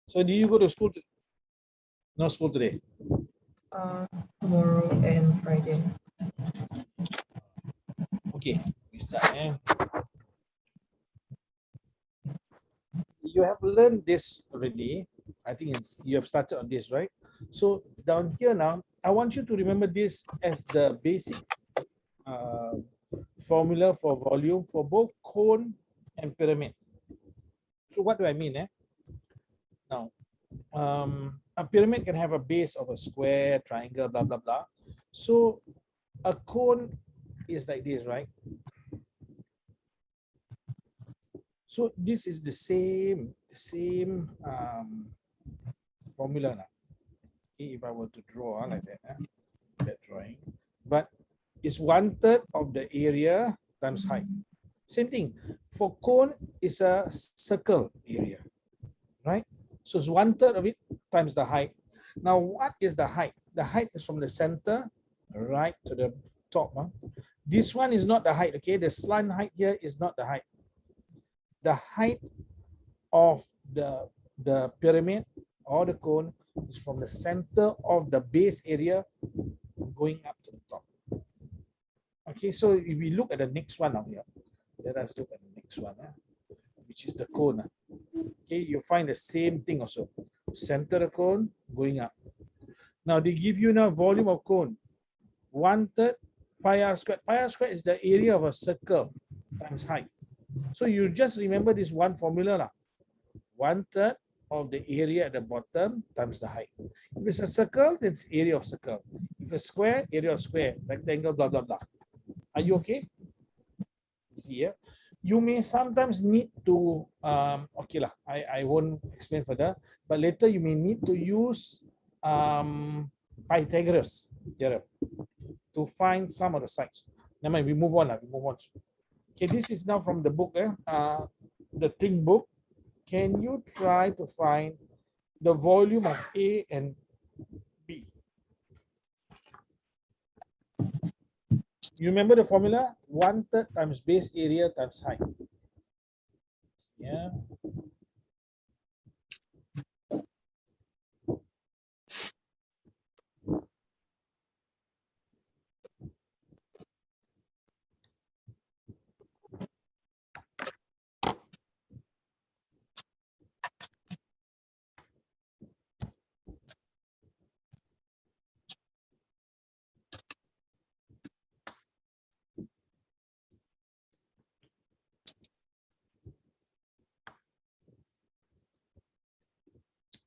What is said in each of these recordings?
So do you go to school? No school today. Tomorrow and Friday. Okay, we start. You have learned this already. I think you have started on this, right? So down here now, I want you to remember this as the basic formula for volume for both cone and pyramid. So what do I mean? Now, a pyramid can have a base of a square, triangle, blah, blah, blah. So a cone is like this, right? So this is the same formula now. Okay, if I were to draw like that drawing, but it's 1/3 of the area times height. Same thing for cone is a circle area, right? So it's 1/3 of it times the height. Now, what is the height? The height is from the center right to the top. This one is not the height, okay? The slant height here is not the height. The height of the pyramid or the cone is from the center of the base area going up to the top. Okay, so if we look at the next one now here, let us look at the next one, which is the cone. Okay, you find the same thing also. Center of cone going up. Now they give you now volume of cone 1/3 pi r squared. Pi r squared is the area of a circle times height. So you just remember this one formula lah. 1/3 of the area at the bottom times the height. If it's a circle, then it's area of circle. If it's a square, area of square, rectangle, blah, blah, blah. Are you okay? See here. You may sometimes need to, okay lah, I won't explain further, but later you may need to use Pythagoras theorem to find some of the sides. Never mind, we move on. Okay, this is now from the book, the Think book. Can you try to find the volume of A and B? You remember the formula? 1/3 times base area times height. Yeah.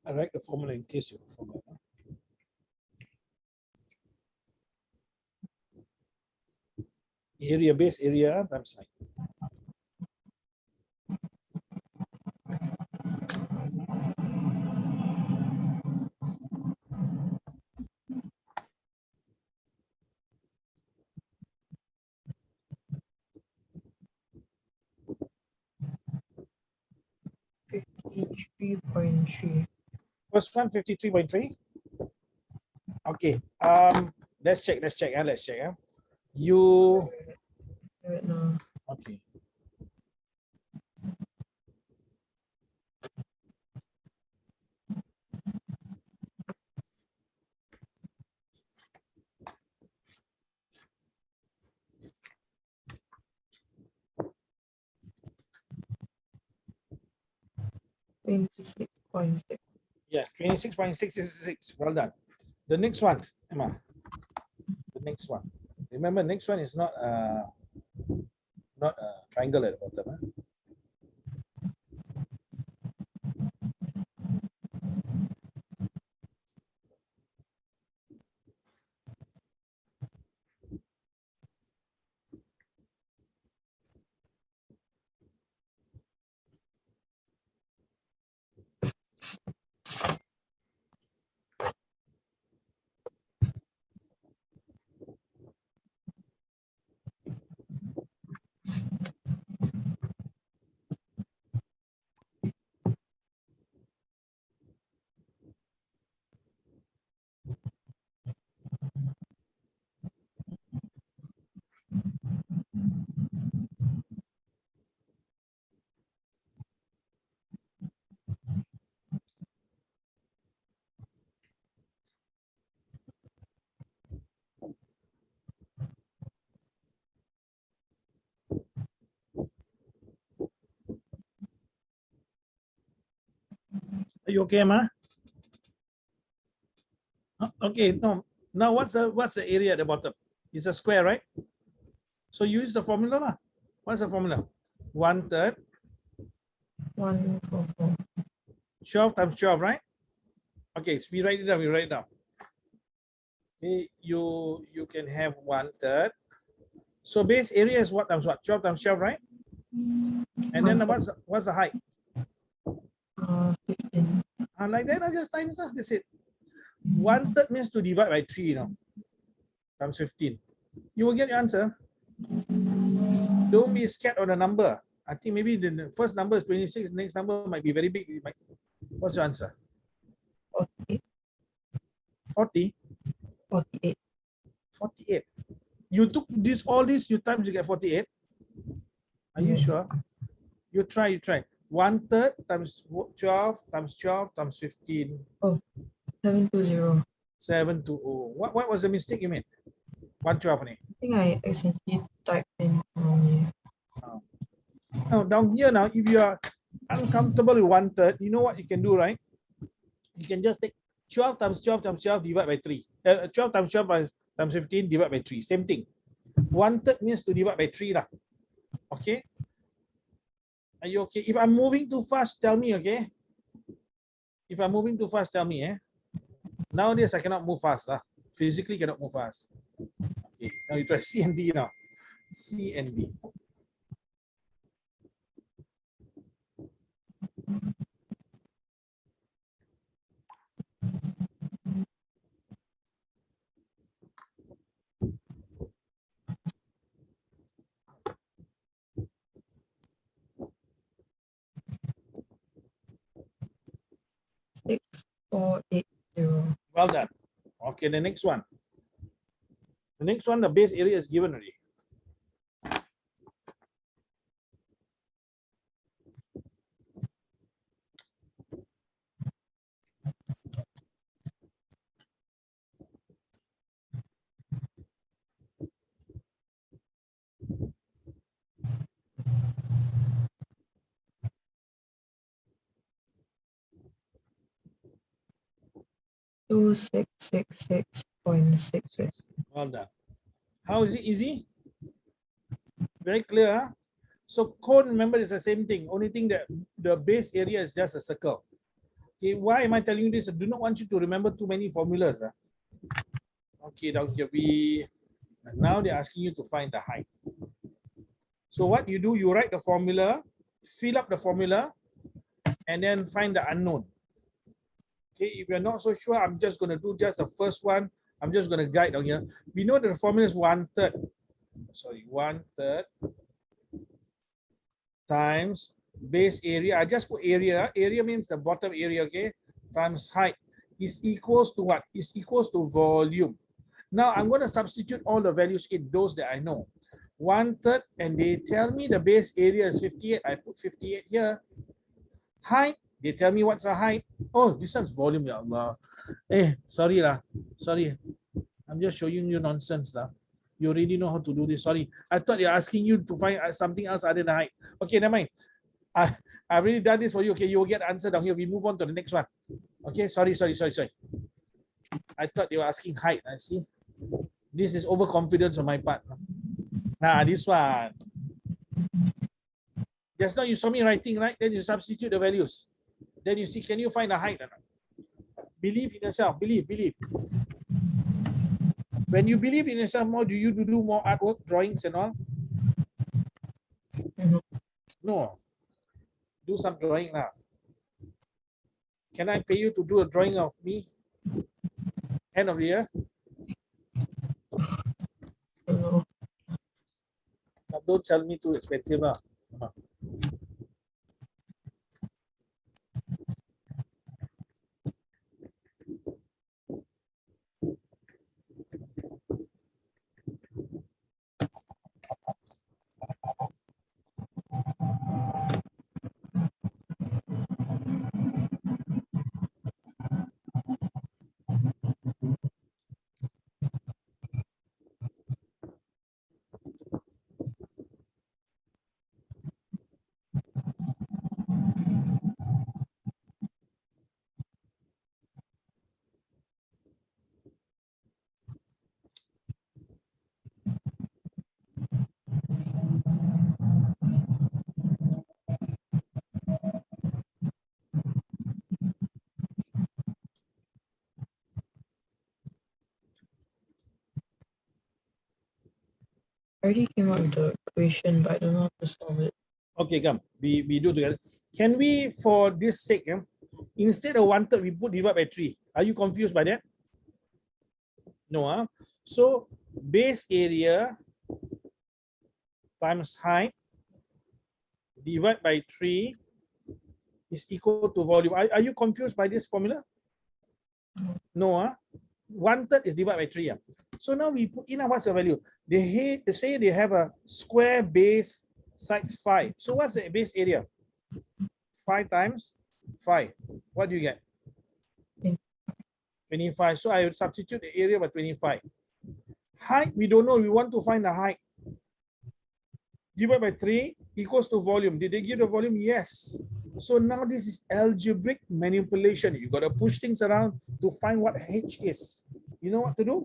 I write the formula in case you forgot. Area, base area times height. $53.3. First one, 53.3. Okay. Let's check. Let's check. You Right now. okay. $26.6. Yes, 26.666. Well done. The next one, Emma. The next one. Remember, next one is not a triangle at the bottom. Are you okay, Ma? Okay, no. Now what's the area at the bottom? It's a square, right? So use the formula lah. What's the formula? 1/3. 144. 12 times 12, right? Okay, so we write it down. Okay, you can have 1/3. So base area is what times what? 12 times 12, right? And then what's the height? 15. Like that, I just times that. That's it. 1/3 means to divide by 3, times 15. You will get your answer. Don't be scared of the number. I think maybe the first number is 26, the next number might be very big. What's your answer? 48. 40? 48. 48. You took all these, you times, you get 48. Are you sure? You try. 1/3 times 12 times 12 times 15. 720. 720. What was the mistake you made? 112 only. I think I accidentally typed in wrongly. Now down here now, if you are uncomfortable with 1/3, you know what you can do, right? You can just take 12 times 12 times 12 divide by 3. 12 times 12 times 15 divide by 3. Same thing. 1/3 means to divide by 3 lah. Okay? Are you okay? If I'm moving too fast, tell me, okay? If I'm moving too fast, tell me, eh? Nowadays, I cannot move fast. Physically cannot move fast. Okay, now you try C and D now. C and D. Six, 4, 8, 0. Well done. Okay, the next one. The next one, the base area is given already. Two, 666.66. Well done. How is it easy? Very clear, huh? So cone, remember, is the same thing. Only thing that the base area is just a circle. Okay, why am I telling you this? I do not want you to remember too many formulas. Okay, down here now they're asking you to find the height. So what you do, you write the formula, fill up the formula, and then find the unknown. Okay, if you're not so sure, I'm just going to do just the first one. I'm just going to guide down here. We know that the formula is 1/3. Sorry, 1/3 times base area. I just put area. Area means the bottom area, okay? Times height is equals to what? Is equals to volume. Now I'm going to substitute all the values in those that I know. 1/3, and they tell me the base area is 58. I put 58 here. Height, they tell me what's the height. Oh, this one's volume, ya Allah. Sorry lah. Sorry. I'm just showing you nonsense lah. You already know how to do this. Sorry. I thought you're asking you to find something else other than height. Okay, never mind. I've already done this for you. Okay, you will get the answer down here. We move on to the next one. Okay, sorry. I thought you were asking height. I see. This is overconfidence on my part. Nah, this one. Just now you saw me writing, right? Then you substitute the values. Then you see, can you find the height or not? Believe in yourself. Believe. When you believe in yourself more, do you do more artwork, drawings and all? No. Do some drawing now. Can I pay you to do a drawing of me? End of the year? But don't tell me too expensive. already came up with the equation, but I don't know how to solve it. Okay, come. We do together. Can we, for this sake, instead of 1/3, we put divide by 3. Are you confused by that? No, huh? So base area times height divide by 3 is equal to volume. Are you confused by this formula? No, huh? 1/3 is divided by 3. So now we put in what's the value? They say they have a square base size 5. So what's the base area? 5 times 5. What do you get? 25. So I would substitute the area by 25. Height, we don't know. We want to find the height. Divided by 3 equals to volume. Did they give the volume? Yes. So now this is algebraic manipulation. You got to push things around to find what H is. You know what to do?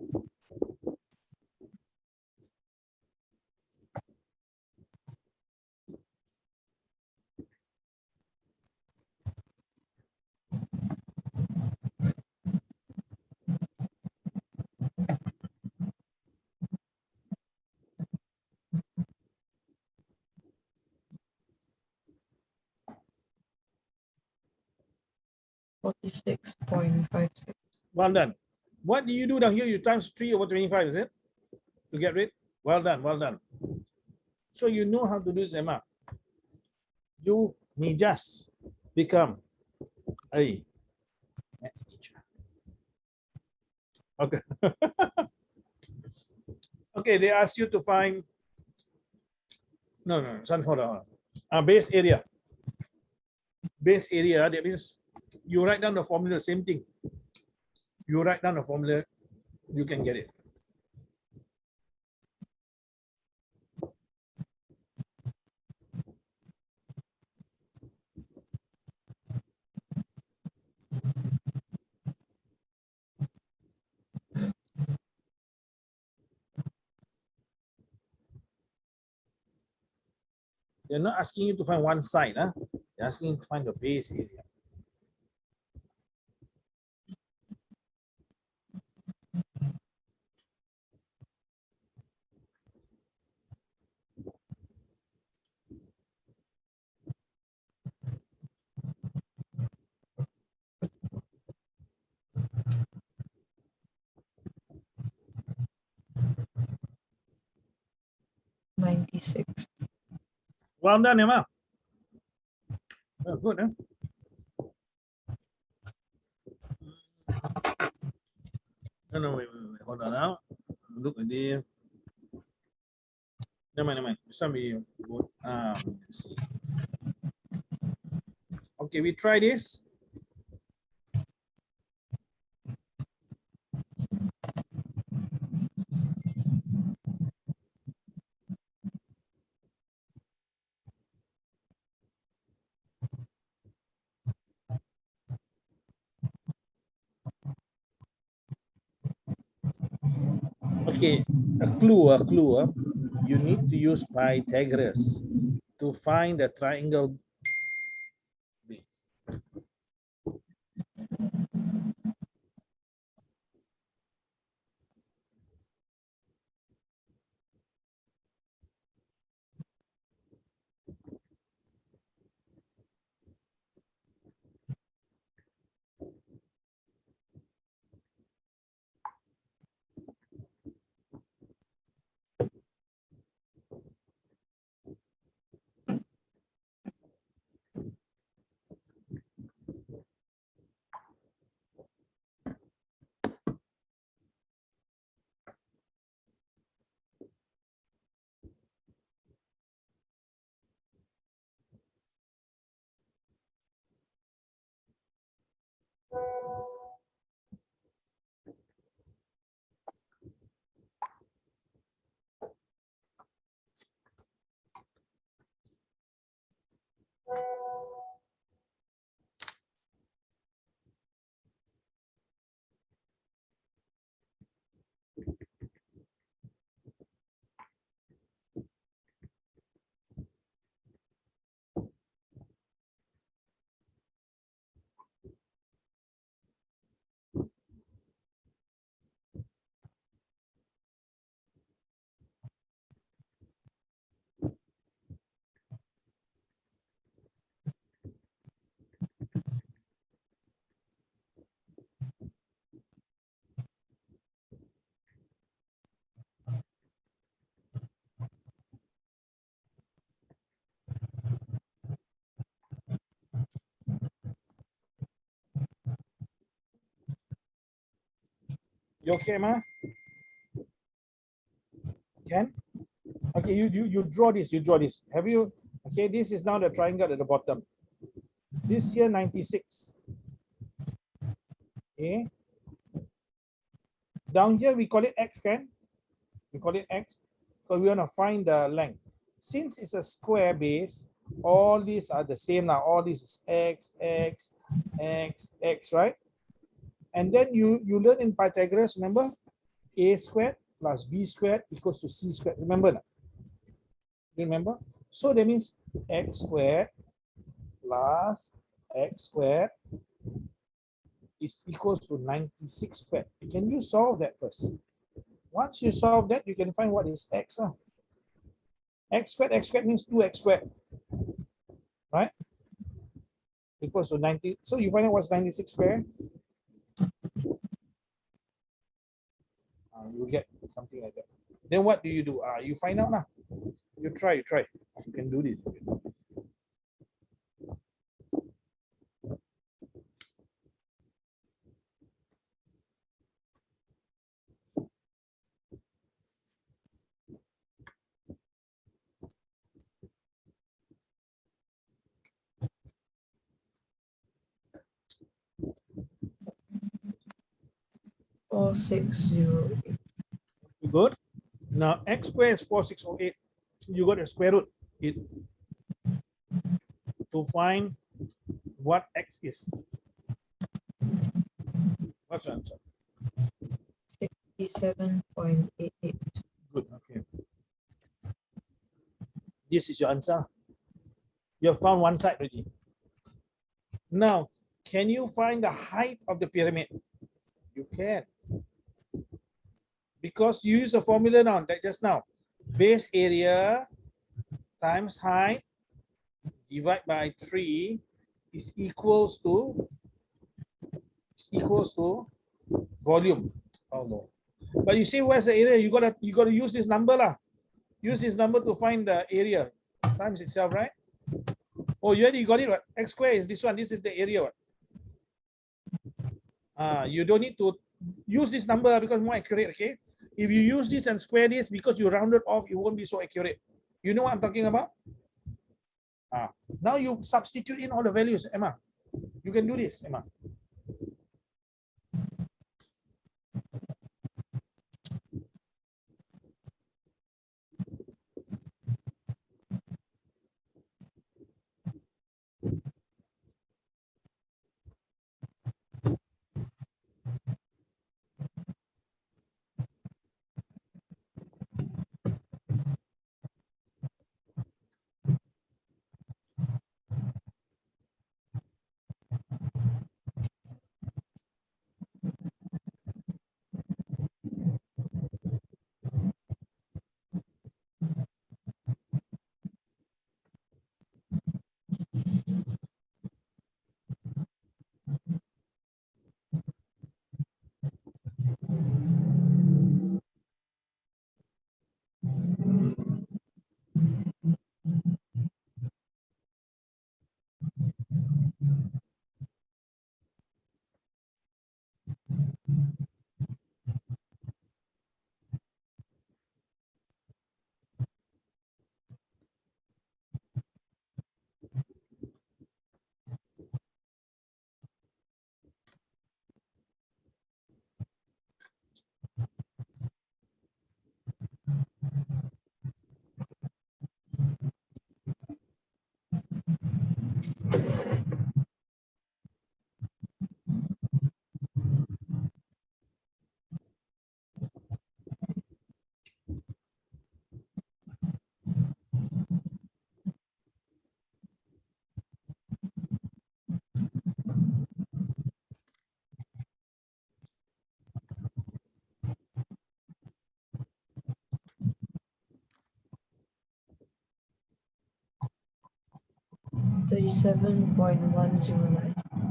$46.56. Well done. What do you do down here? You times 3 over 25, is it? To get rid? Well done, well done. So you know how to do this, Emma. You may just become a maths teacher. Okay. Okay, they ask you to find. No, son, hold on. Base area. Base area, that means you write down the formula, same thing. You write down the formula, you can get it. They're not asking you to find one side, huh? They're asking you to find the base area. $96. Well done, Emma. Oh, good, huh? No, wait, hold on now. Look at this. Never mind. This time we go, let's see. Okay, we try this. Okay, a clue. You need to use Pythagoras to find the triangle base. You okay, Ma? Can? Okay, you draw this, you draw this. Have you, okay, this is now the triangle at the bottom. This here 96. Okay. Down here we call it X, can? We call it X because we want to find the length. Since it's a square base, all these are the same now. All this is X, X, X, X, right? And then you learn in Pythagoras, remember? A squared plus B squared equals to C squared. Remember? Remember? So that means X squared plus X squared is equals to 96 squared. Can you solve that first? Once you solve that, you can find what is X. X squared means 2X squared, right? Equals to 90. So you find out what's 96 squared. You get something like that. Then what do? You find out now. You try. You can do this. 4608. Good. Now X squared is 4608. You got a square root it to find what X is. What's the answer? 67.88. Good. Okay. This is your answer. You have found one side already. Now, can you find the height of the pyramid? You can. Because you use a formula now, like just now. Base area times height divided by 3 is equals to volume. Oh no. But you see where's the area? You gotta use this number lah. Use this number to find the area times itself, right? Oh, you already got it. What? X square is this one. This is the area. What? You don't need to use this number because more accurate. Okay. If you use this and square this because you round it off, it won't be so accurate. You know what I'm talking about? Now you substitute in all the values, Emma. You can do this, Emma.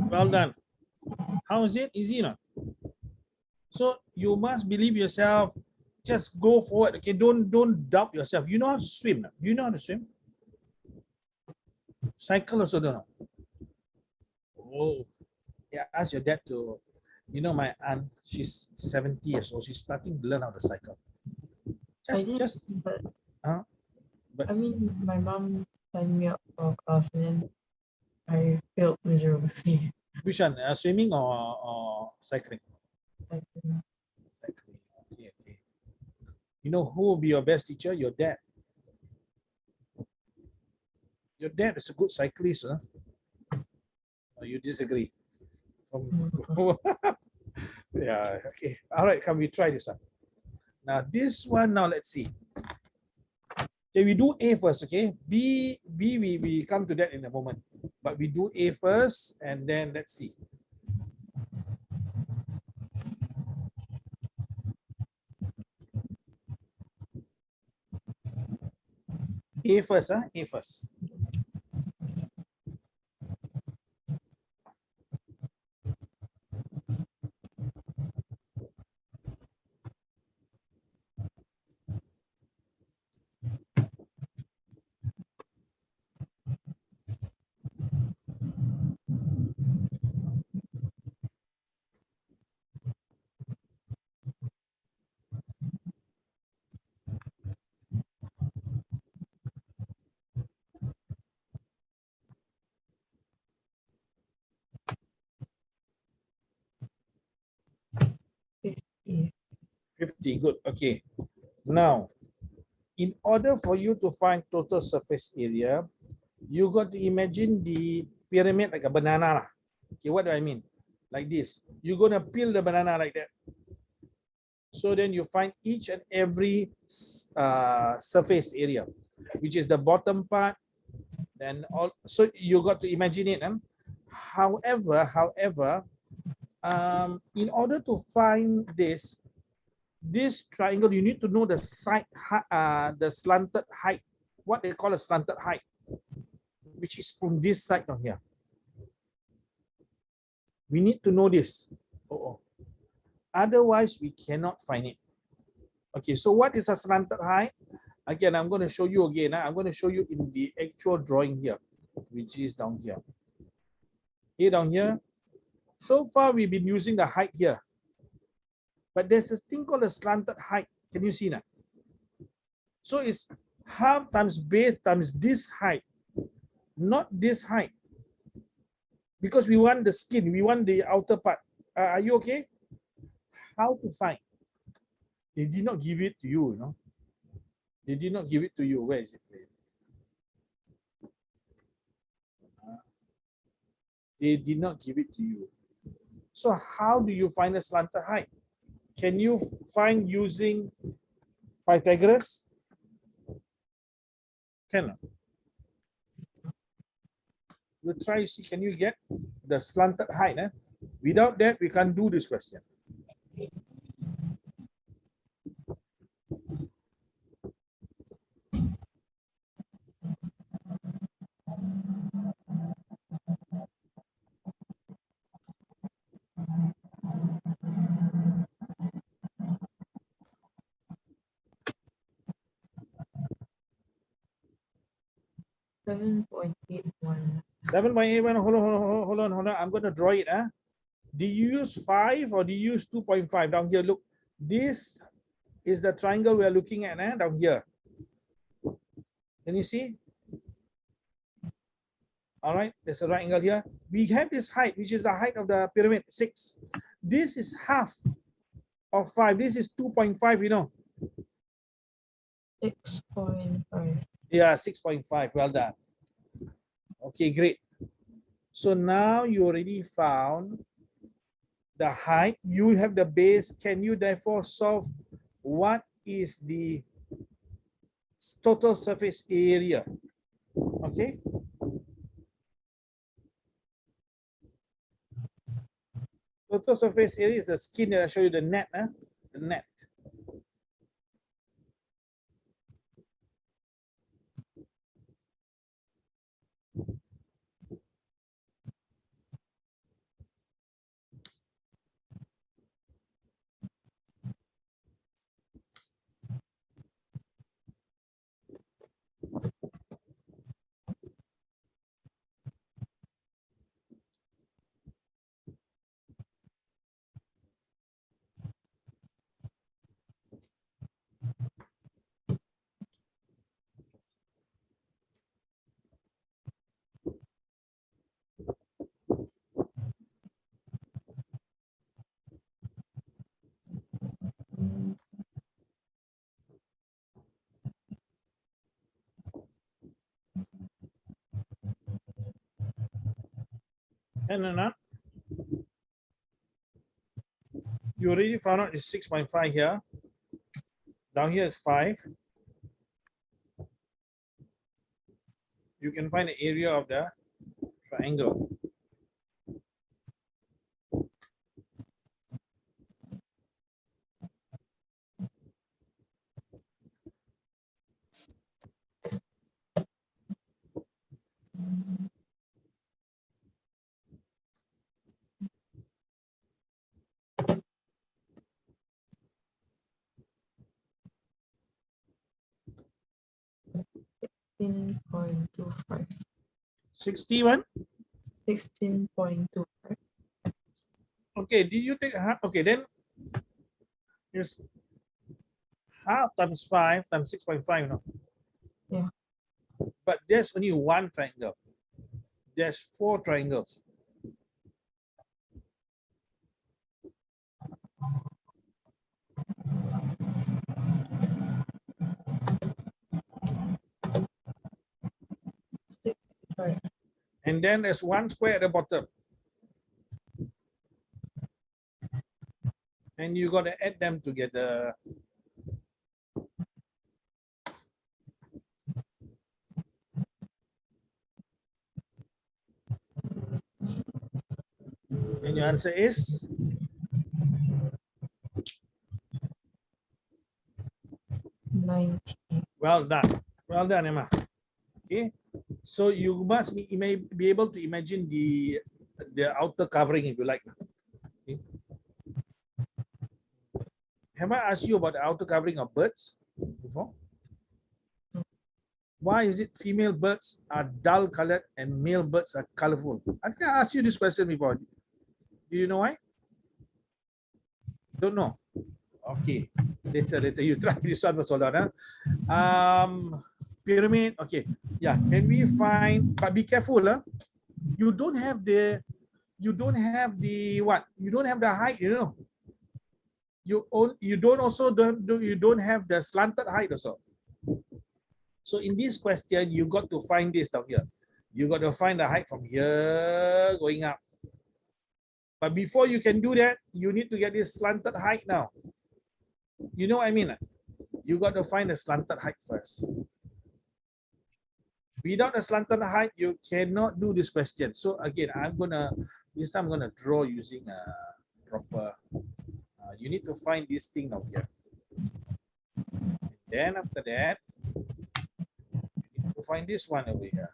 Well done. How is it? Easy enough. So you must believe yourself. Just go forward. Okay, don't doubt yourself. You know how to swim. Do you know how to swim? Cycle also don't know. Oh, yeah. Ask your dad to You know, my aunt, she's 70 years old. She's starting to learn how to cycle. I did, Just, but but I mean, my mom signed me up for a class and then I failed miserably. which one? Swimming or cycling? I think. Cycling. Okay, okay. You know who will be your best teacher? Your dad. Your dad is a good cyclist, huh? Or you disagree? Yeah, okay. All right, come we try this one. Now this one, now let's see. Okay, we do A first, okay? B we come to that in a moment. But we do A first and then let's see. A first, huh? A first. Yeah. 50, good. Okay. Now, in order for you to find total surface area, you got to imagine the pyramid like a banana. Okay, what do I mean? Like this. You're gonna peel the banana like that. So then you find each and every surface area, which is the bottom part. Then all. So you got to imagine it. However, in order to find this triangle, you need to know the side, the slanted height. What they call a slanted height, which is from this side down here. We need to know this. Oh. Otherwise, we cannot find it. Okay, so what is a slanted height? Again, I'm going to show you again. I'm going to show you in the actual drawing here, which is down here. Okay, down here. So far, we've been using the height here. But there's this thing called a slanted height. Can you see that? So it's half times base times this height, not this height. Because we want the skin, we want the outer part. Are you okay? How to find? They did not give it to you, you know. They did not give it to you. Where is it? They did not give it to you. So how do you find the slanted height? Can you find using Pythagoras? Cannot. You try to see, can you get the slanted height? Without that, we can't do this question. 7.81. 7.81, hold on. I'm going to draw it. Do you use 5 or do you use 2.5? Down here, look. This is the triangle we are looking at down here. Can you see? All right, there's a right angle here. We have this height, which is the height of the pyramid, 6. This is half of 5. This is 2.5, you know. 6.5. Yeah, 6.5. Well done. Okay, great. So now you already found the height. You have the base. Can you therefore solve what is the total surface area? Okay. Total surface area is the skin that I show you, the net. The net. No. You already found out it's 6.5 here. Down here is 5. You can find the area of the triangle. Sixteen point two five. 61. 16.25. Okay, did you take half? Okay, then is half times 5 times 6.5, no? Yeah. But there's only one triangle. There's 4 triangles. Right. And then there's 1 square at the bottom. And you got to add them together. And your answer is 90. well done. Well done, Emma. Okay. So you must be, you may be able to imagine the outer covering if you like. Okay. Have I asked you about the outer covering of birds before? Why is it female birds are dull colored and male birds are colorful? I think I asked you this question before. Do you know why? Don't know. Okay. Later you try this one for hold on. Pyramid. Okay. Yeah. Can we find? But be careful, You don't have the. You don't have the what? You don't have the height. You know. You don't also you don't have the slanted height also. So in this question, you got to find this down here. You got to find the height from here going up. But before you can do that, you need to get this slanted height now. You know what I mean? You got to find the slanted height first. Without a slanted height, you cannot do this question. So again, this time I'm gonna draw using a proper. You need to find this thing down here. And then after that, you need to find this one over here.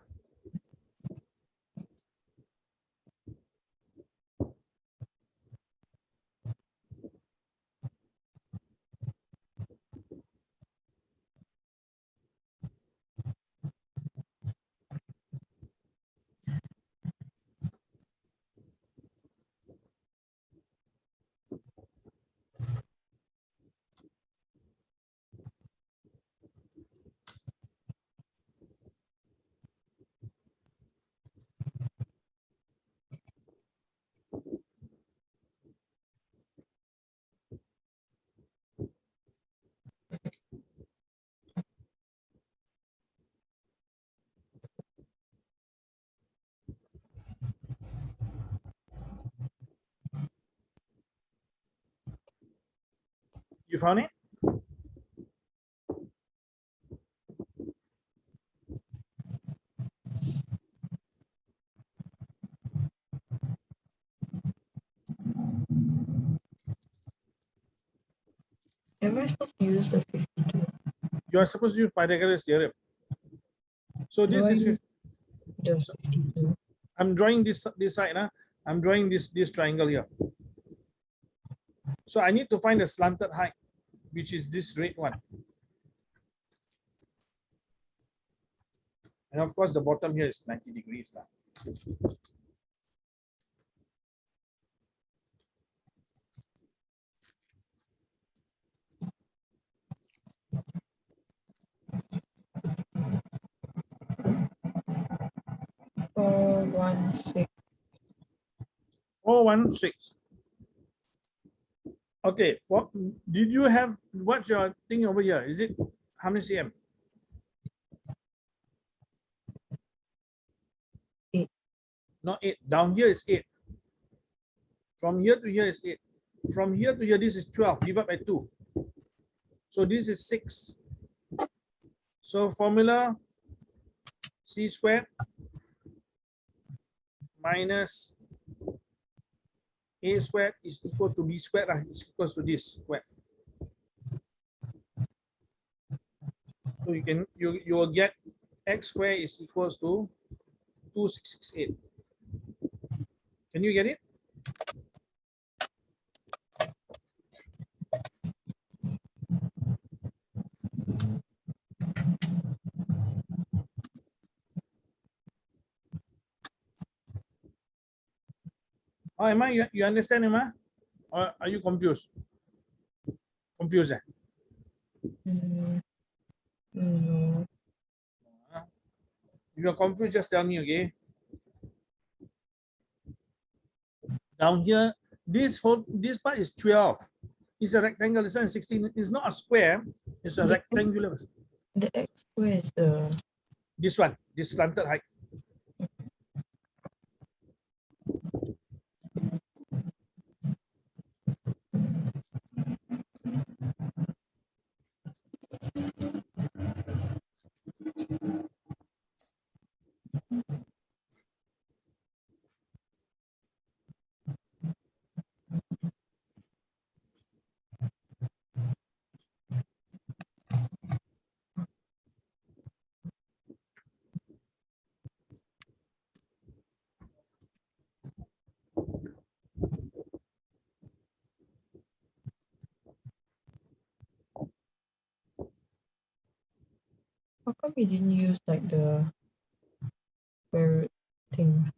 You found it? Am I supposed to use the 52? You are supposed to use Pythagoras theorem. So Do this I is use the 52? I'm drawing this side. I'm drawing this triangle here. So I need to find the slanted height, which is this red one. And of course, the bottom here is 90 degrees. 416. 416. Okay, what did you have? What's your thing over here? Is it how many cm? 8. Not 8. Down here is 8. From here to here is 8. From here to here, this is 12 divided by 2. So this is 6. So formula c squared minus a squared is equal to b squared. Is equals to this squared. So you will get x squared is equals to 2668. Can you get it? Oh, Emma, you understand, Emma? Or are you confused? Confused, eh? No. If you're confused, just tell me, okay? Down here, this part is 12. It's a rectangle. This one is 16. It's not a square. It's a rectangular. The x square is the This one, this slanted height. how come you didn't use like the square root thing?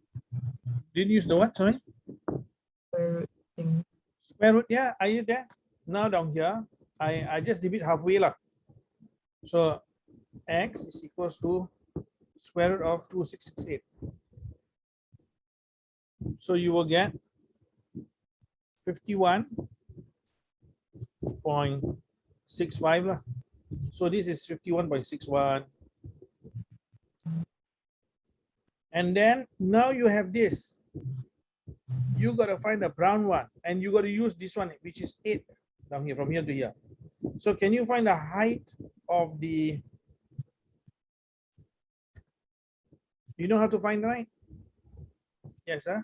Didn't use the what? Sorry? Square root thing. Square root, yeah. Are you there? Now down here, I just divide halfway lah. So x is equals to square root of 2668. So you will get 51.65 lah. So this is 51.61. And then now you have this. You got to find the brown one, and you got to use this one, which is 8 down here, from here to here. So can you find the height of the, you know how to find, right? Yes, huh?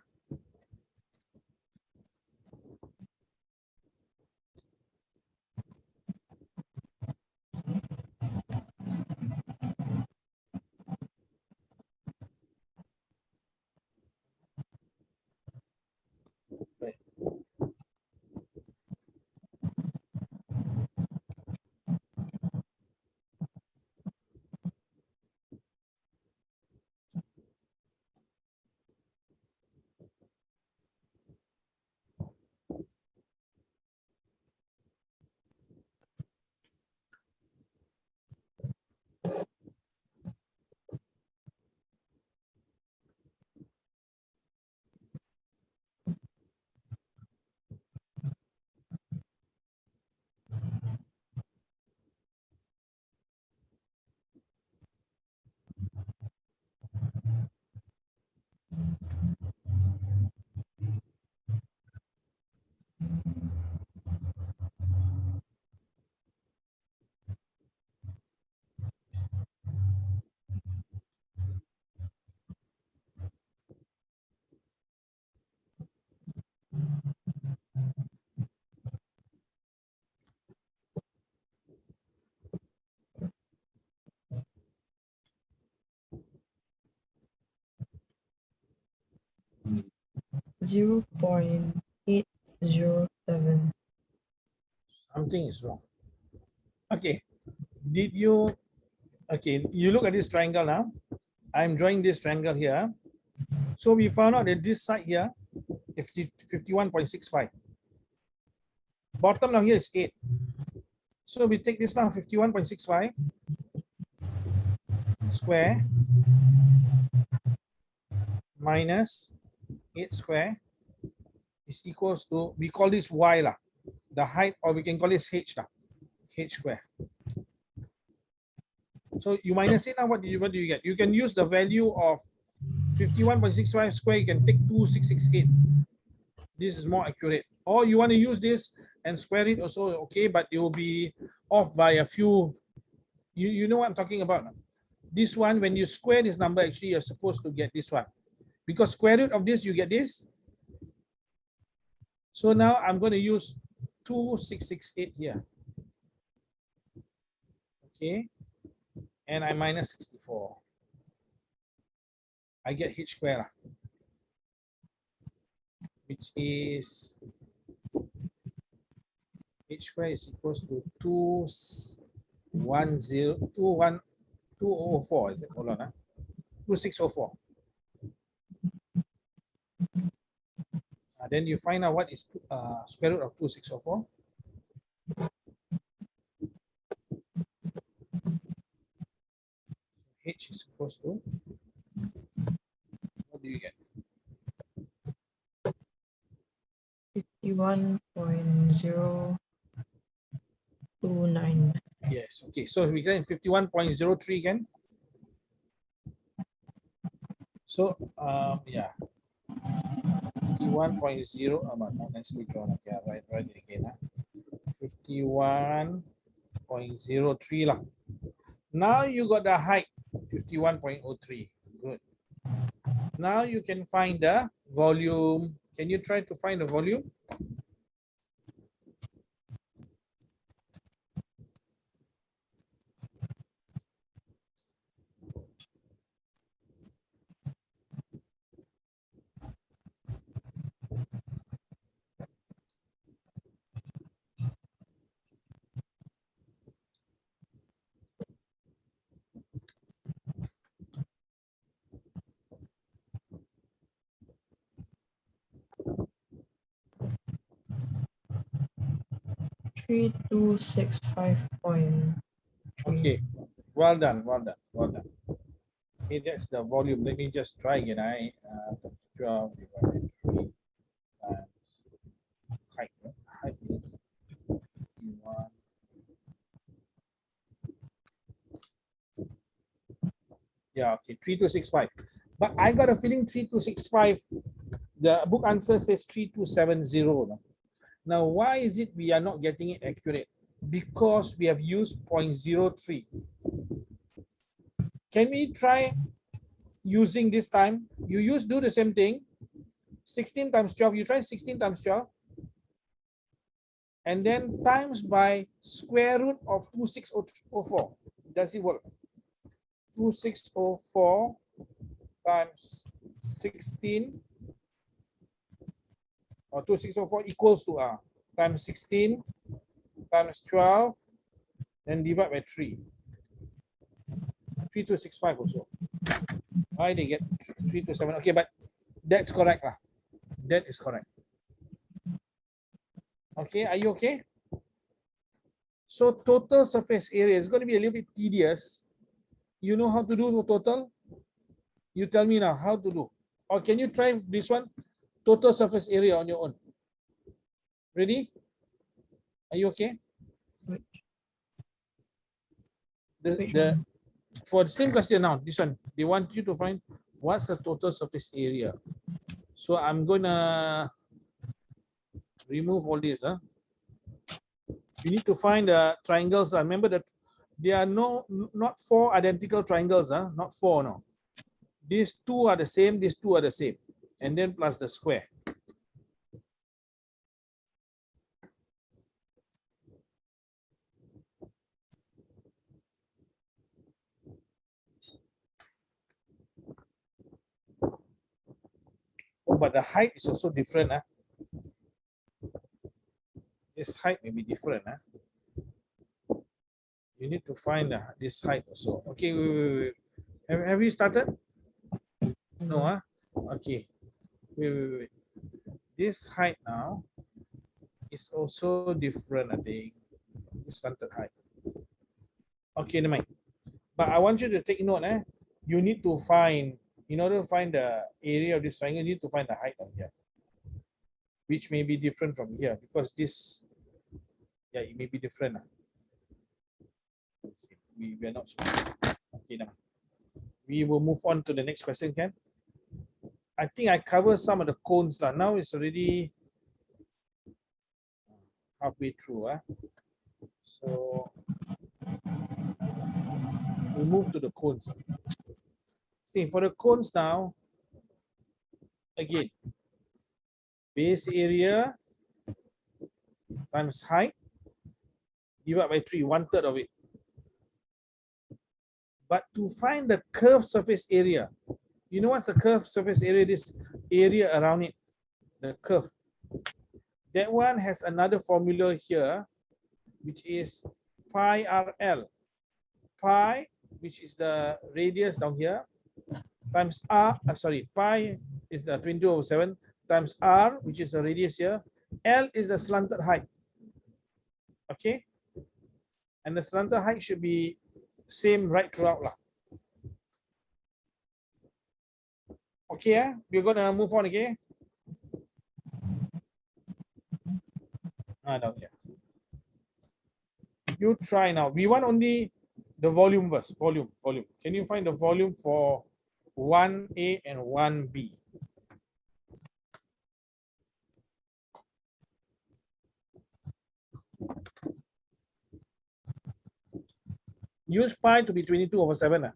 Right. 0.807. Something is wrong. Okay. Did you, okay, you look at this triangle now. I'm drawing this triangle here. So we found out that this side here is 51.65. Bottom down here is 8. So we take this now, 51.65 square minus 8 square is equals to, we call this y lah, the height, or we can call this h lah, h square. So you minus it now, what do you get? You can use the value of 51.65 square, you can take 2668. This is more accurate. Or you want to use this and square it also, okay, but it will be off by a few. You know what I'm talking about? This one, when you square this number, actually you're supposed to get this one. Because square root of this, you get this. So now I'm going to use 2668 here. Okay. And I minus 64. I get h square, which is h square is equals to 204. Is it? Hold on. 2604. Then you find out what is square root of 2604. H is equals to, what do you get? 51.029. Yes, okay. So we get 51.03 again. So yeah. 51.0, not nicely drawn. Okay, right it again. 51.03 lah. Now you got the height, 51.03. Good. Now you can find the volume. Can you try to find the volume? Three two six 5.3. Okay, well done. Okay, that's the volume. Let me just try again. 12 divided by 3 times height. Height is 51. Yeah, okay, 3265. But I got a feeling 3265. The book answer says 3270. Now, why is it we are not getting it accurate? Because we have used 0.03. Can we try using this time? You do the same thing. 16 times 12. You try 16 times 12. And then times by square root of 2604. Does it work? 2604 times 16 or 2604 equals to times 16 times 12, then divide by 3. 3265 also. Why they get 327? Okay, but that's correct. That is correct. Okay, are you okay? So total surface area is going to be a little bit tedious. You know how to do the total? You tell me now how to do. Or can you try this one? Total surface area on your own. Ready? Are you okay? For the same question now, this one, they want you to find what's the total surface area. So I'm gonna remove all this. You need to find the triangles. Remember that there are not 4 identical triangles. Not 4, no. These 2 are the same, these 2 are the same. And then plus the square. Oh, but the height is also different. This height may be different. You need to find this height also. Okay, wait. Have you started? No, Okay. Wait. This height now is also different, I think. This standard height. Okay, never mind. But I want you to take note, you need to find, in order to find the area of this triangle, you need to find the height of here, which may be different from here because this, yeah, it may be different. We are not sure. Okay, now we will move on to the next question, Ken. I think I covered some of the cones lah. Now it's already halfway through. So we move to the cones. See, for the cones now, again, base area times height divided by 3, 1/3 of it. But to find the curved surface area, you know what's the curved surface area? This area around it, the curve. That one has another formula here, which is pi RL. Pi, which is the radius down here, times R, pi is the 22/7 times R, which is the radius here. L is the slanted height. Okay? And the slanted height should be same right throughout lah. Okay, we're gonna move on. Okay. Down here. You try now. We want only the volume first. Volume. Can you find the volume for 1A and 1B? Use pi to be 22/7.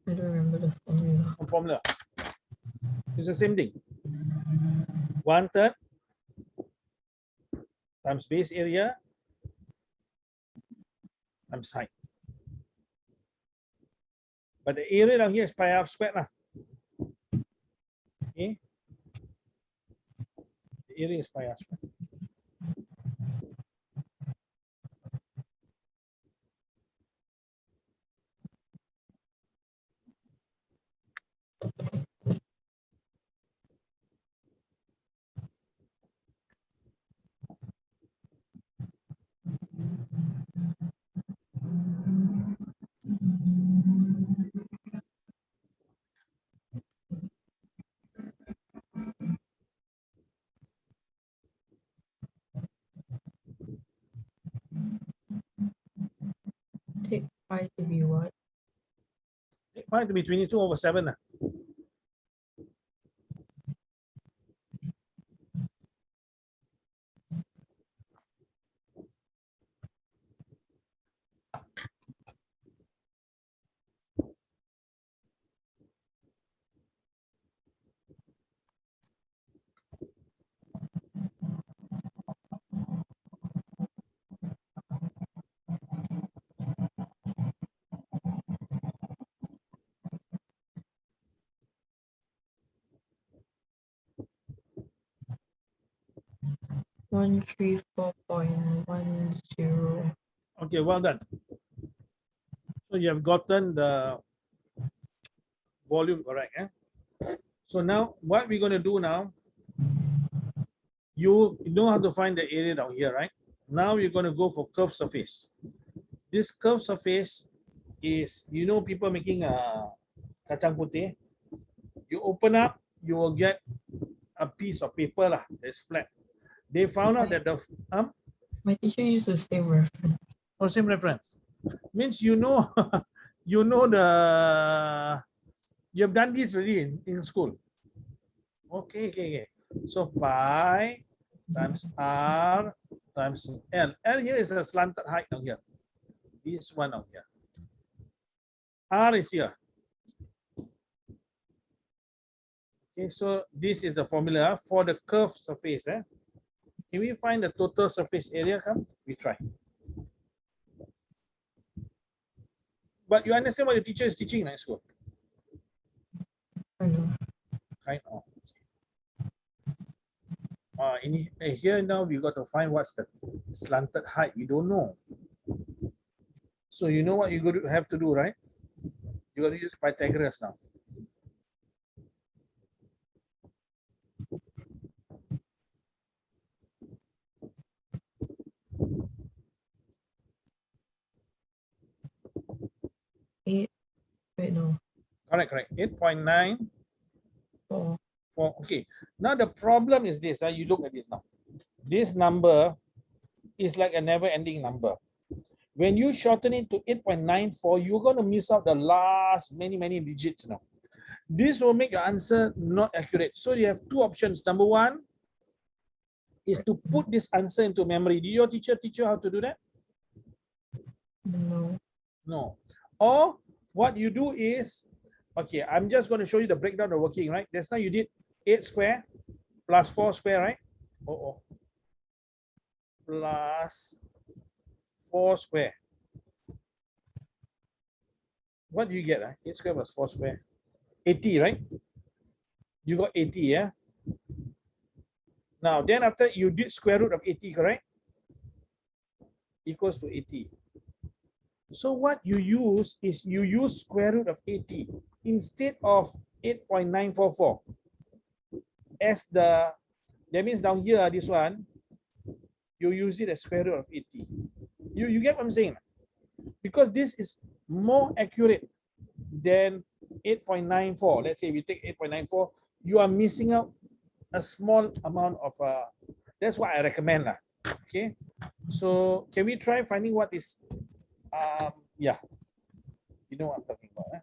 I don't remember the formula. It's the same thing. 1/3 times base area times height. But the area down here is pi r squared lah. Okay. The area is pi r squared. Take pi to be what? Take pi to be 22/7 lah. One 134.10. Okay, well done. So you have gotten the volume correct. So now what we're going to do now, you know how to find the area down here, right? Now you're going to go for curved surface. This curved surface is, you know, people making a kacang putih. You open up, you will get a piece of paper lah that's flat. They found out that the My teacher used the same reference. Oh, same reference. Means you know, you know you have done this already in school. Okay. So pi times R times L. L here is a slanted height down here. This one down here. R is here. Okay, so this is the formula for the curved surface. Can we find the total surface area? Come, we try. But you understand what your teacher is teaching in school? I know. Kind of. Here now we got to find what's the slanted height. We don't know. So you know what you got to have to do, right? You got to use Pythagoras now. Wait, no. Correct. 8.9. Oh. Okay. Now the problem is this. You look at this now. This number is like a never-ending number. When you shorten it to 8.94, you're going to miss out the last many digits now. This will make your answer not accurate. So you have two options. Number one is to put this answer into memory. Did your teacher teach you how to do that? No. No. Or what you do is, okay, I'm just going to show you the breakdown of working, right? Just now you did 8 square plus 4 square, right? Plus 4 square. What do you get? 8 square plus 4 square. 80, right? You got 80, yeah? Now, then after you did square root of 80, correct? Equals to 80. So what you use is you use square root of 80 instead of 8.944 as the, that means down here, this one, you use it as square root of 80. You get what I'm saying? Because this is more accurate than 8.94. Let's say we take 8.94, you are missing out a small amount of, that's what I recommend. Okay, so can we try finding what is, yeah, you know what I'm talking about.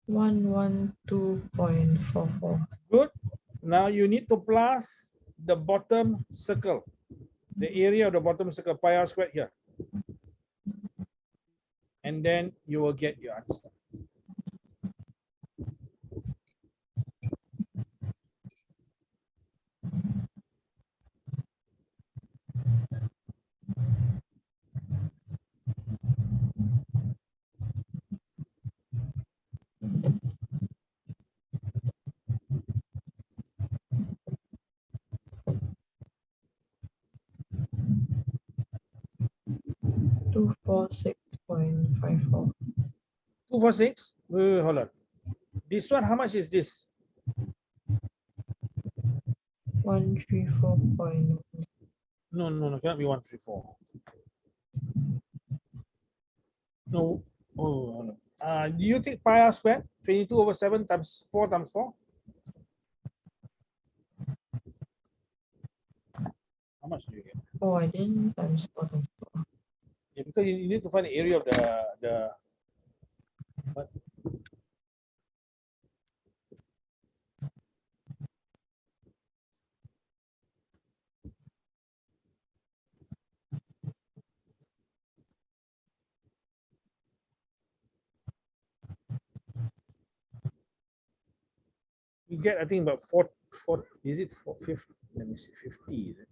112.44. Good. Now you need to plus the bottom circle, the area of the bottom circle, pi r squared here. And then you will get your answer. Two four 6.54. 246. Wait, hold on. This one, how much is this? 134. No, cannot be 134. No. Oh, no. Do you take pi r squared? 22/7 times 4 times 4? How much do you get? Oh, I didn't times 4 times 4. Yeah, because you need to find the area of the what? You get, I think, about 4, is it 50? Let me see, 50. Is it?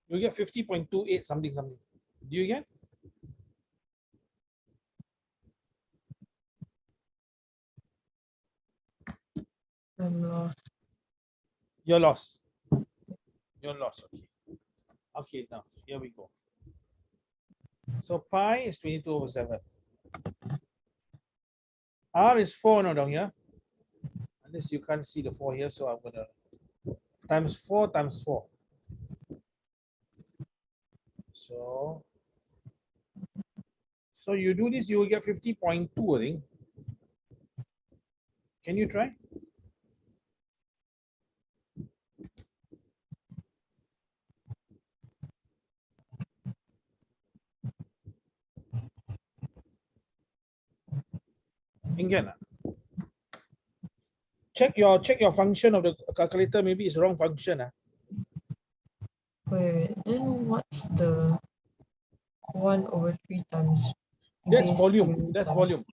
You get 50.28 something. Do you get? I'm lost. You're lost. You're lost. Okay. Okay, now here we go. So pi is 22/7. R is 4 now down here. Unless you can't see the 4 here, so I'm gonna times 4 times 4. So you do this, you will get 50.2, I think. Can you try? Can. Check your function of the calculator. Maybe it's wrong function. Wait, then what's the 1/3 times That's base volume. 2 That's times volume.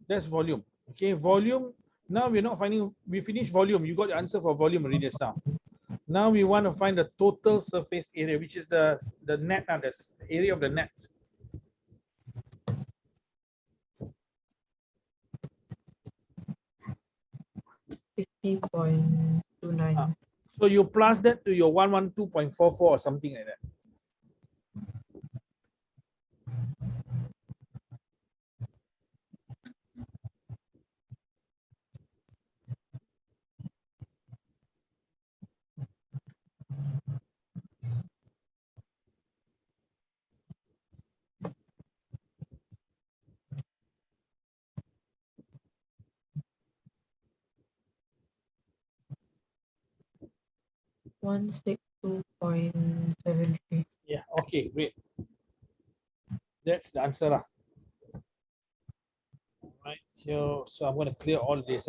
That's volume. Okay, volume. Now we're not finding, we finished volume. You got the answer for volume already just now. Now we want to find the total surface area, which is the net, the area of the net. 50.29. So you plus that to your 112.44 or something like that. $162.73. Yeah, okay, great. That's the answer. Right here, so I'm going to clear all this.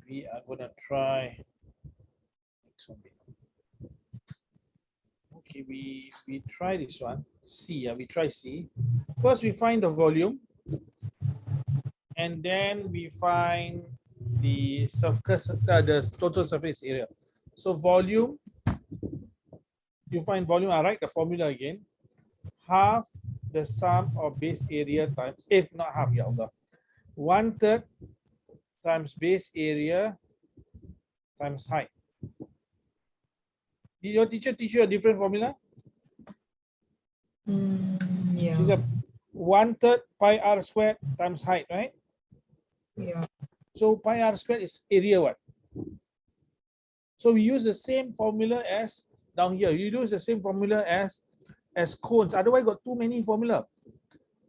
We are going to try. Okay, we try this one. C, we try C. First, we find the volume, and then we find the surface, the total surface area. So volume, you find volume. I write the formula again. Half the sum of base area times, not half, yeah, 1/3 times base area times height. Did your teacher teach you a different formula? Yeah. She's a 1/3 pi r squared times height, right? Yeah. So pi r squared is area what? So we use the same formula as down here. You use the same formula as cones. Otherwise, got too many formula.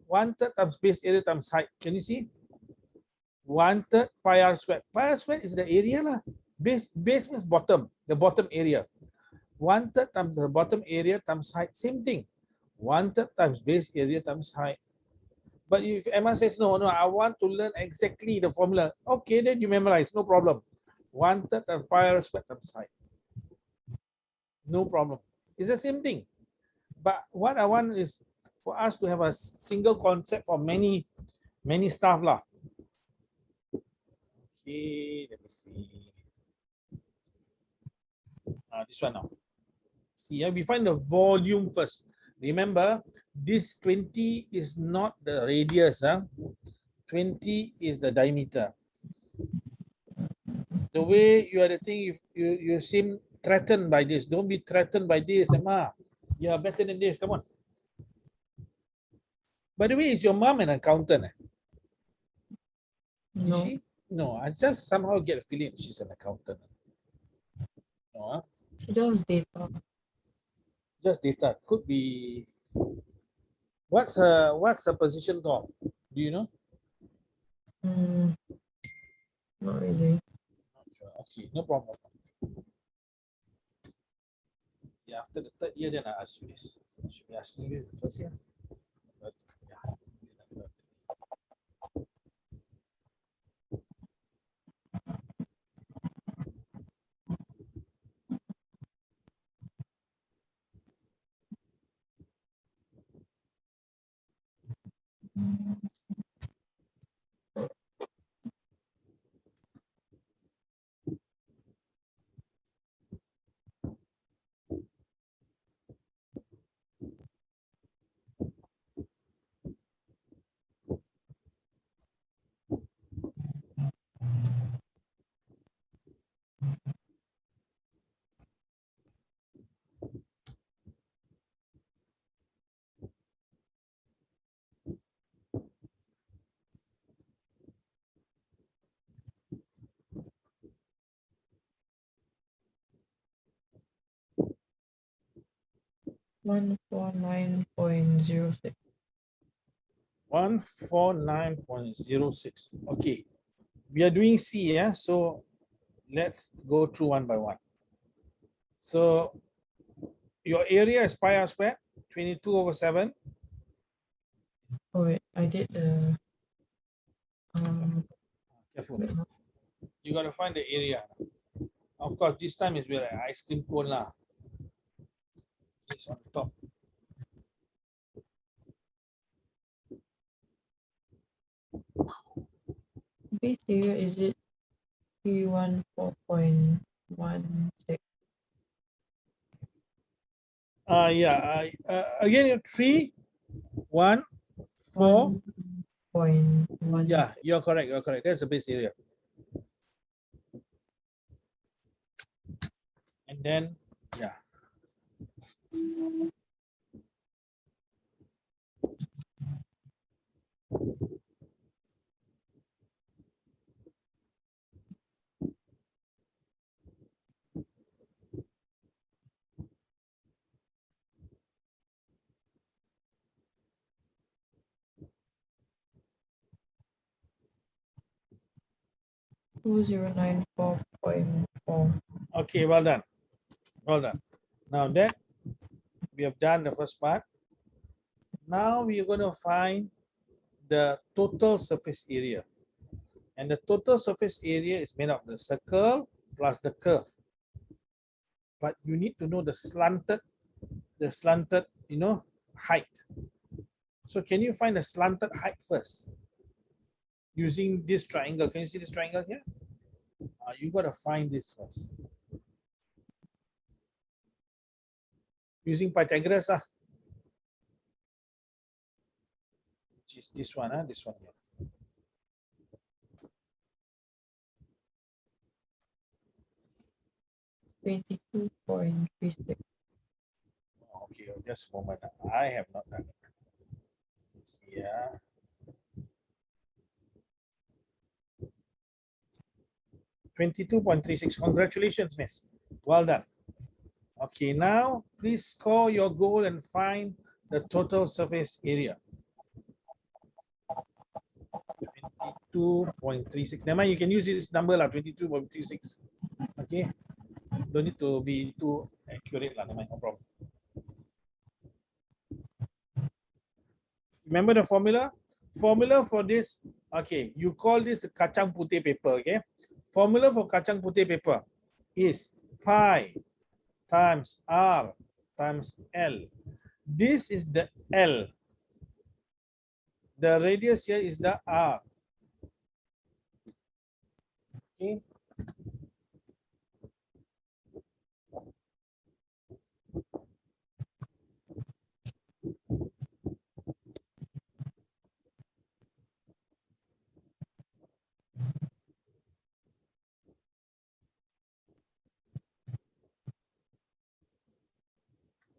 1/3 times base area times height. Can you see? 1/3 pi r squared. Pi r squared is the area lah. Base means bottom, the bottom area. 1/3 times the bottom area times height. Same thing. 1/3 times base area times height. But if Emma says, no, I want to learn exactly the formula. Okay, then you memorize, no problem. 1/3 times pi r squared times height. No problem. It's the same thing. But what I want is for us to have a single concept for many stuff lah. Okay, let me see. This one now. See, we find the volume first. Remember, this 20 is not the radius. 20 is the diameter. The way you are the thing, you seem threatened by this. Don't be threatened by this, Emma. You are better than this. Come on. By the way, is your mom an accountant? Is No. she? No, I just somehow get a feeling she's an accountant. No, She does data. just data. Could be. What's her position called? Do you know? Not really. Not sure. Okay, no problem. Yeah, after the third year, then I ask you this. Should be asking you the first year. But, yeah. 149.06. 149.06. Okay, we are doing C, yeah. So let's go through one by one. So your area is pi r squared, 22/7. Oh wait, I did the Careful. You got to find the area. Of course, this time is where like ice cream cone lah. It's on top. Base area, is it 314.16? Yeah. Again, 3, 1, 4. 1.16. Yeah, you're correct. You're correct. That's the base area. And then, yeah. Two zero nine 4.4. Okay, well done. Well done. Now that we have done the first part, now we are going to find the total surface area. And the total surface area is made of the circle plus the curve. But you need to know the slanted, height. So can you find the slanted height first? Using this triangle. Can you see this triangle here? You got to find this first. Using Pythagoras, which is this one, this one here. 22.36. Okay, just a moment. I have not done it. Let's see, 22.36. Congratulations, miss. Well done. Okay, now please score your goal and find the total surface area. 22.36. Never mind, you can use this number, 22.36. Okay, don't need to be too accurate, never mind, no problem. Remember the formula? Formula for this, okay, you call this the kacang putih paper, okay? Formula for kacang putih paper is pi times r times L. This is the L. The radius here is the R. Okay.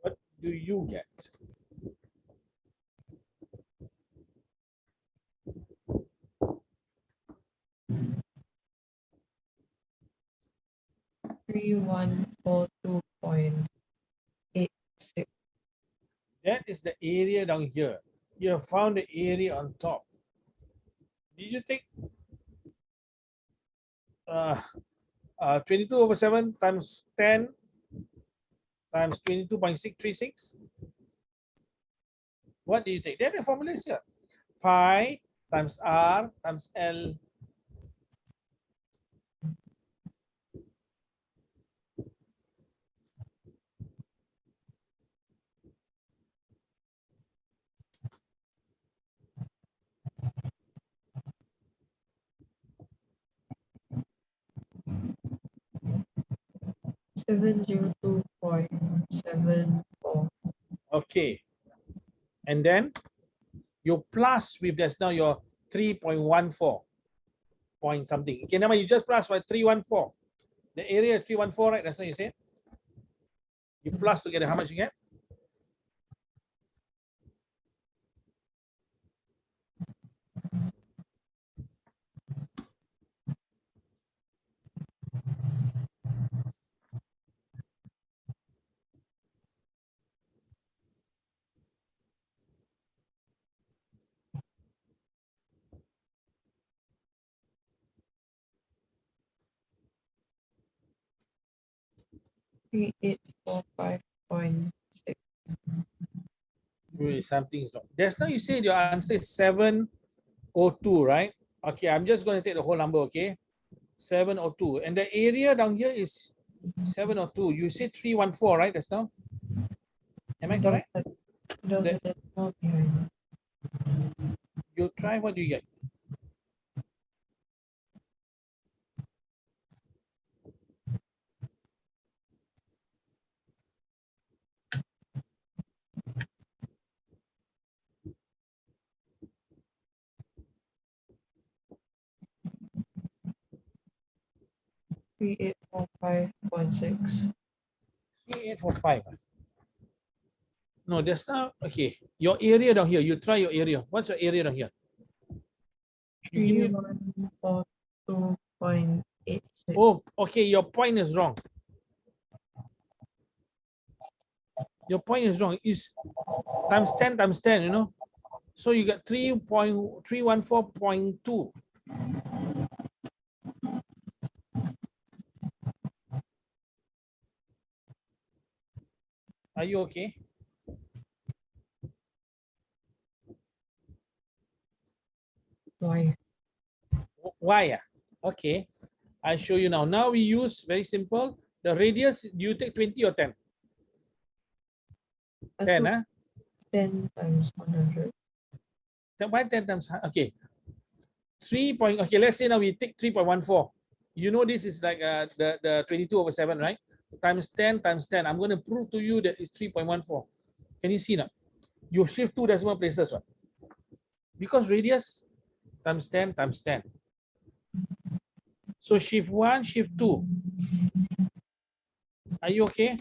What do you get? Three one four 2.86. That is the area down here. You have found the area on top. Did you take 22/7 times 10 times 22.636? What do you take? Then the formula is here. Pi times R times L. Seven zero 2.74. Okay. And then you plus with that's now your 3.14 point something. Okay, now you just plus by 314. The area is 314, right? That's what you said. You plus together, how much you get? 3845.6. Really, something is wrong. Just now you said your answer is 702, right? Okay, I'm just going to take the whole number, okay? 702. And the area down here is 702. You said 314, right? That's now. Am I correct? There's a decimal behind it. You try, what do you get? 3845.6. 3845. No, that's not okay. Your area down here. You try your area. What's your area down here? You give me. 3142.86. Oh, okay. Your point is wrong. Your point is wrong. Is times 10 times 10, you know. So you got 3.314.2. Are you okay? Why? Why? Okay. I show you now. Now we use very simple. The radius, do you take 20 or 10? I 10, took huh? 10 times 100. Why 10 times? Okay. 3 point, okay, let's say now we take 3.14. You know this is like the 22/7, right? Times 10 times 10. I'm going to prove to you that it's 3.14. Can you see now? You shift 2 decimal places, right? Because radius times 10 times 10. So shift 1, shift 2. Are you okay?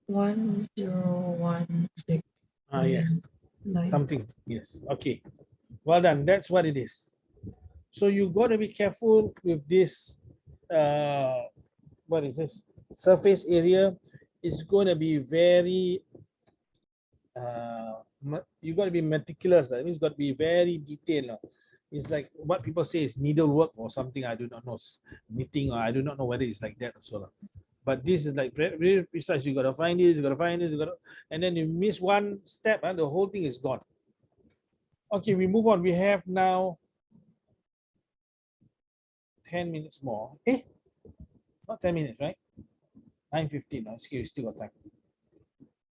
One zero one six Yes. nine. Something. Yes. Okay. Well done. That's what it is. So you got to be careful with this. What is this? Surface area. It's going to be very. You got to be meticulous. That means got to be very detailed. It's like what people say is needlework or something. I do not know. Knitting, or I do not know whether it's like that also. But this is like very precise. You got to find this. You got to find this. You got to, and then you miss one step, and the whole thing is gone. Okay, we move on. We have now 10 minutes more. Not 10 minutes, right? 9:15. No, we still got time.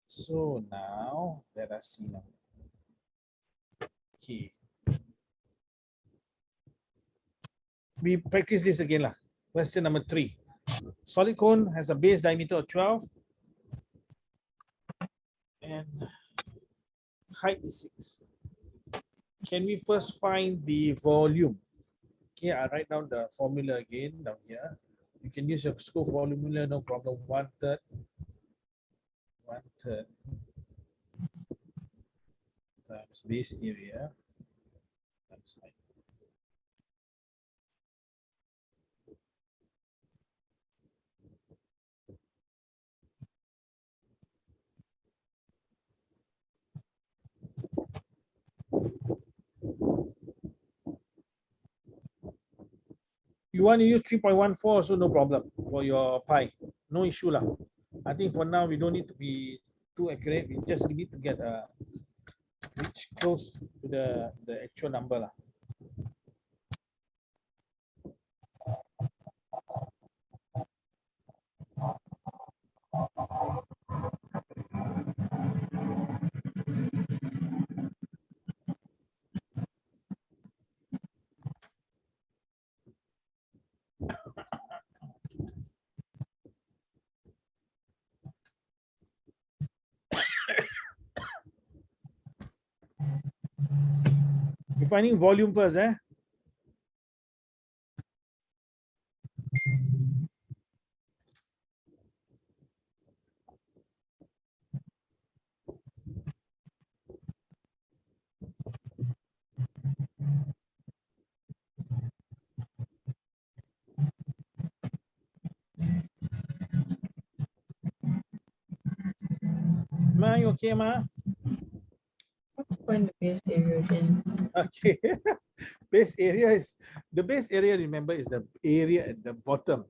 So now, let us see now. Okay. We practice this again. Question number 3. Solid cone has a base diameter of 12 and height is 6. Can we first find the volume? Okay, I write down the formula again down here. You can use your school formula, no problem. 1/3 times base area times height. You want to use 3.14, so no problem for your pi. No issue lah. I think for now we don't need to be too accurate. We just need to get reach close to the actual number lah. You're finding volume first, eh? Ma, you okay, ma? What's the point of base area again? Okay. Base area is the base area. Remember, is the area at the bottom.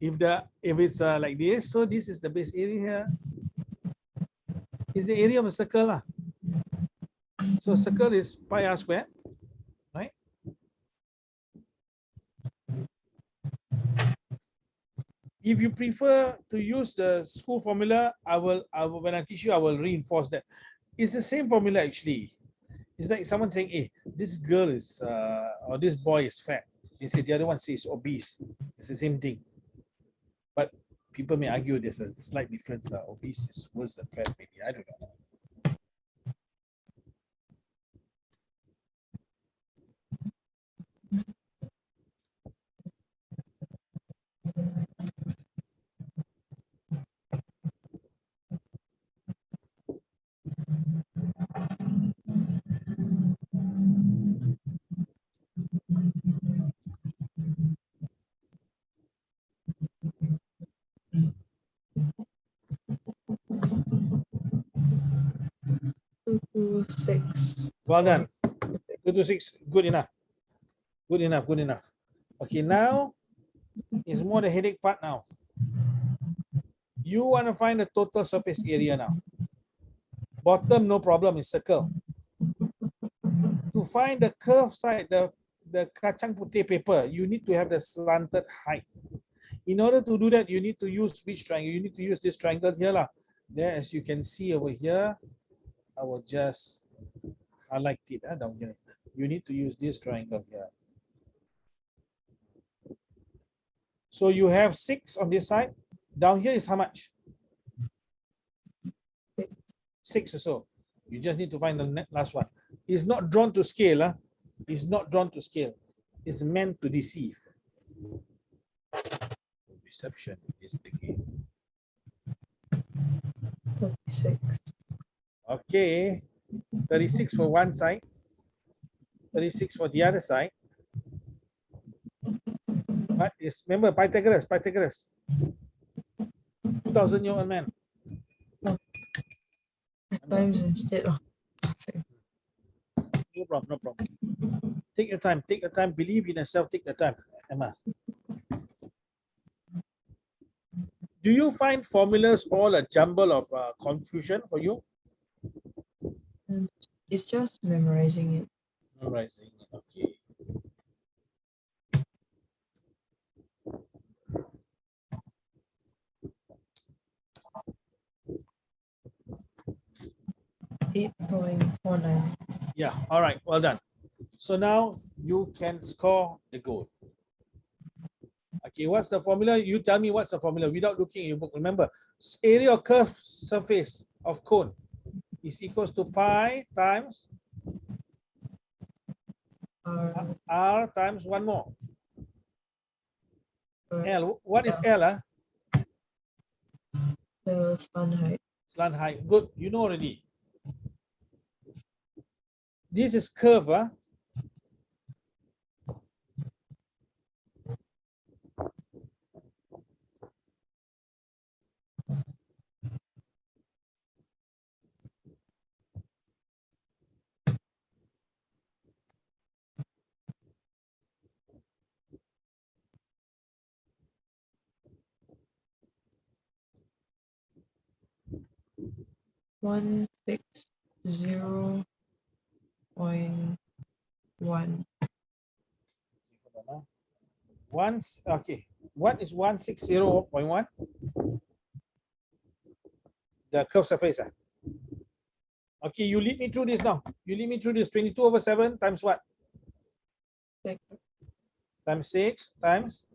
If it's like this, so this is the base area here. Is the area of a circle lah. So circle is pi r squared, right? If you prefer to use the school formula, I will when I teach you, I will reinforce that. It's the same formula actually. It's like someone saying, hey, this girl is, or this boy is fat. You say the other one says obese. It's the same thing. But people may argue there's a slight difference. Obese is worse than fat, maybe. I don't know. Two to six. Well done. 2 to 6, good enough. Good enough, good enough. Okay, now is more the headache part now. You want to find the total surface area now. Bottom, no problem, is circle. To find the curved side, the kacang putih paper, you need to have the slanted height. In order to do that, you need to use which triangle? You need to use this triangle here. There, as you can see over here, I will just highlight it down here. You need to use this triangle here. So you have 6 on this side. Down here is how much? 6 or so. You just need to find the last one. It's not drawn to scale. It's not drawn to scale. It's meant to deceive. Deception is the game. 36. Okay. 36 for one side. 36 for the other side. What is, remember Pythagoras, 2000-year-old man. Times instead of No problem, no problem. Take your time, believe in yourself, take your time, Emma. Do you find formulas all a jumble of confusion for you? it's just memorizing it. Memorizing, okay. .49. Yeah, all right, well done. So now you can score the goal. Okay, what's the formula? You tell me what's the formula without looking at your book. Remember, area of curved surface of cone is equals to pi times r times one more. L. What is L? The slant height. Slant height. Good. You know already. This is curve. 160.1. Once, okay. What is 160.1? The curved surface. Okay, you lead me through this now. You lead me through this. 22/7 times what? 6. Times 6 times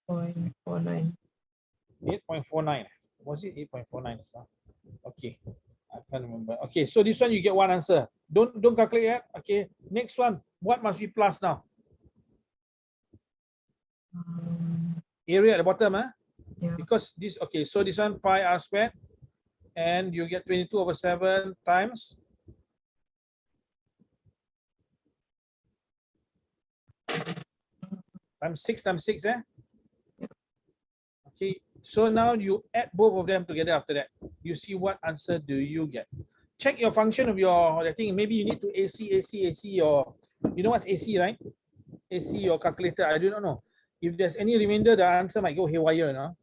8.49. 8.49. Was it 8.49? Okay, I can't remember. Okay, so this one you get one answer. Don't calculate yet. Okay, next one. What must be plus now? Area at the bottom, Yeah. because this, okay, so this one pi r squared, and you get 22/7 times times 6, okay. So now you add both of them together. After that, you see what answer do you get. Check your function of your, I think maybe you need to AC your, you know what's AC, right? AC your calculator. I do not know. If there's any remainder, the answer might go haywire,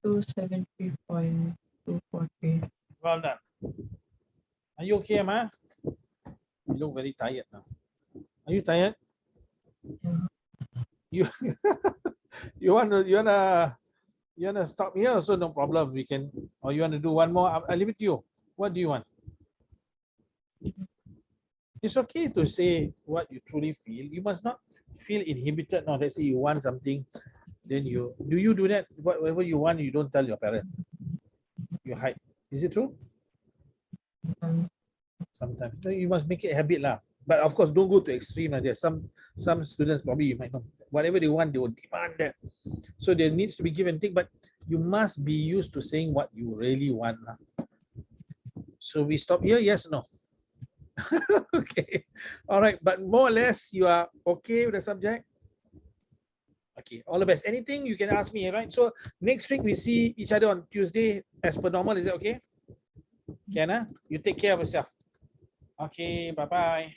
273.243. Well done. Are you okay, Ma? You look very tired now. Are you tired? Yeah. You you wanna stop here also no problem. We can, or you want to do one more? I leave it to you. What do you want? It's okay to say what you truly feel. You must not feel inhibited. No, let's say you want something, then you do that. Whatever you want, you don't tell your parents. You hide. Is it true? Um, Sometimes. No, you must make it a habit lah. But of course, don't go to extreme. There's some students probably you might know. Whatever they want, they will demand that. So there needs to be give and take, but you must be used to saying what you really want lah. So we stop here. Yes, no. Okay. All right. But more or less, you are okay with the subject. Okay. All the best. Anything you can ask me, right? So next week we see each other on Tuesday as per normal. Is it okay? Kiana, you take care of yourself. Okay. Bye-bye.